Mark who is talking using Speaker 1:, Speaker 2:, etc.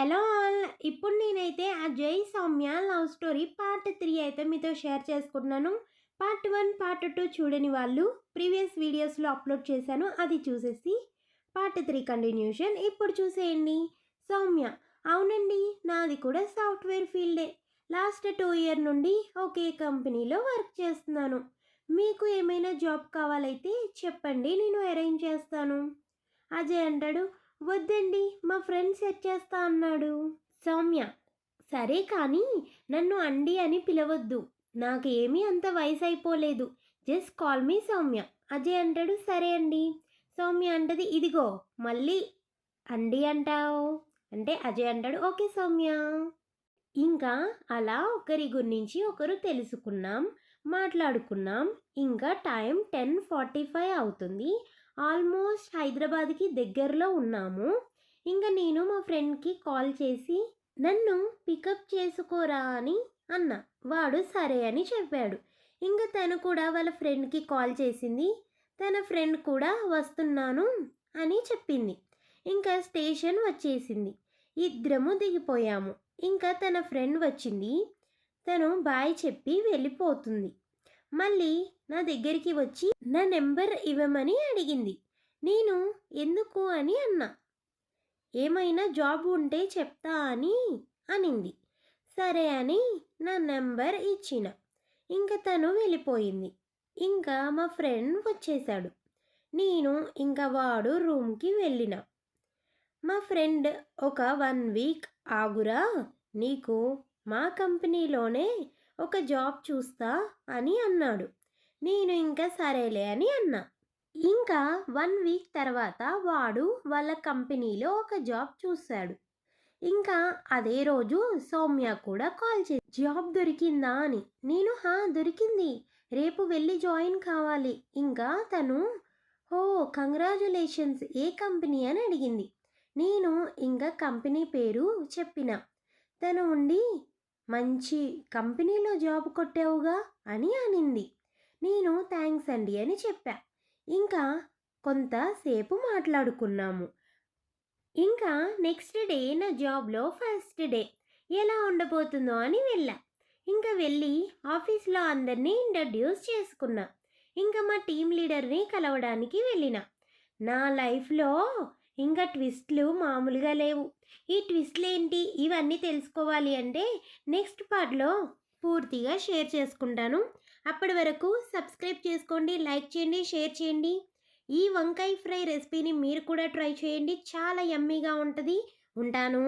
Speaker 1: Hello all. ఇప్పుడు నేనైతే Ajay, Soumya love story part 3 అయితే మీతో షేర్ చేసుకుంటున్నాను. పార్ట్ 1, పార్ట్ 2 చూడని వాళ్ళు ప్రీవియస్ వీడియోస్లో అప్లోడ్ చేశాను. అది చూసేసి పార్ట్ 3 కంటిన్యూషన్ ఇప్పుడు చూసేయండి. సౌమ్య: అవునండి, నాది కూడా సాఫ్ట్వేర్ ఫీల్డే. లాస్ట్ 2 ఇయర్ నుండి ఒకే కంపెనీలో వర్క్ చేస్తున్నాను. మీకు ఏమైనా జాబ్ కావాలైతే చెప్పండి, నేను అరేంజ్ చేస్తాను. అజయ్ అంటాడు: వద్దండి, మా ఫ్రెండ్ సెట్ చేస్తా అన్నాడు. సౌమ్య: సరే కానీ నన్ను అండి అని పిలవద్దు, నాకు ఏమీ అంత వయసు అయిపోలేదు, just call me Soumya. Ajay అంటాడు: సరే అండి. సౌమ్య అంటది: ఇదిగో మళ్ళీ అండి అంటావు అంటే అజయ్ అంటాడు: ఓకే సౌమ్య. ఇంకా అలా ఒకరి గురించి ఒకరు తెలుసుకున్నాం, మాట్లాడుకున్నాం. ఇంకా టైం 10:45 అవుతుంది. ఆల్మోస్ట్ హైదరాబాద్కి దగ్గరలో ఉన్నాము. ఇంకా నేను మా ఫ్రెండ్కి కాల్ చేసి నన్ను పికప్ చేసుకోరా అని అన్నా. వాడు సరే అని చెప్పాడు. ఇంకా తను కూడా వాళ్ళ ఫ్రెండ్కి కాల్ చేసింది. తన ఫ్రెండ్ కూడా వస్తున్నాను అని చెప్పింది. ఇంకా స్టేషన్ వచ్చేసింది. ఇద్దరము దిగిపోయాము. ఇంకా తన ఫ్రెండ్ వచ్చింది. తను బాయ్ చెప్పి వెళ్ళిపోతుంది. మళ్ళీ నా దగ్గరికి వచ్చి నా నెంబర్ ఇవ్వమని అడిగింది. నేను ఎందుకు అని అన్నా. ఏమైనా జాబ్ ఉంటే చెప్తా అని అనింది. సరే అని నా నెంబర్ ఇచ్చిన. ఇంకా తను వెళ్ళిపోయింది. ఇంకా మా ఫ్రెండ్ వచ్చేసాడు. నేను ఇంకా వాడు రూమ్కి వెళ్ళిన. మా ఫ్రెండ్ ఒక 1 వీక్ ఆగురా, నీకు మా కంపెనీలోనే ఒక జాబ్ చూస్తా అని అన్నాడు. నేను ఇంకా సరేలే అని అన్నా. ఇంకా 1 వీక్ తర్వాత వాడు వాళ్ళ కంపెనీలో ఒక జాబ్ చూశాడు. ఇంకా అదే రోజు సౌమ్య కూడా కాల్ చేసి జాబ్ దొరికిందా అని. నేను దొరికింది, రేపు వెళ్ళి జాయిన్ కావాలి. ఇంకా తను కంగ్రాచులేషన్స్, ఏ కంపెనీ అని అడిగింది. నేను ఇంకా కంపెనీ పేరు చెప్పిన. తను ఉండి మంచి కంపెనీలో జాబ్ కొట్టావుగా అని అనింది. నేను థ్యాంక్స్ అండి అని చెప్పా. ఇంకా కొంతసేపు మాట్లాడుకున్నాము. ఇంకా నెక్స్ట్ డే నా జాబ్లో ఫస్ట్ డే ఎలా ఉండబోతుందో అని వెళ్ళా. ఇంకా వెళ్ళి ఆఫీస్లో అందరినీ ఇంట్రడ్యూస్ చేసుకున్నా. ఇంకా మా టీం లీడర్ని కలవడానికి వెళ్ళిన. నా లైఫ్లో ఇంకా ట్విస్ట్లు మామూలుగా లేవు. ఈ ట్విస్ట్లు ఏంటి ఇవన్నీ తెలుసుకోవాలి అంటే నెక్స్ట్ పార్ట్లో పూర్తిగా షేర్ చేసుకుంటాను. అప్పటి వరకు సబ్స్క్రైబ్ చేసుకోండి, లైక్ చేయండి, షేర్ చేయండి. ఈ వంకాయ ఫ్రై రెసిపీని మీరు కూడా ట్రై చేయండి, చాలా యమ్మీగా ఉంటుంది. ఉంటాను.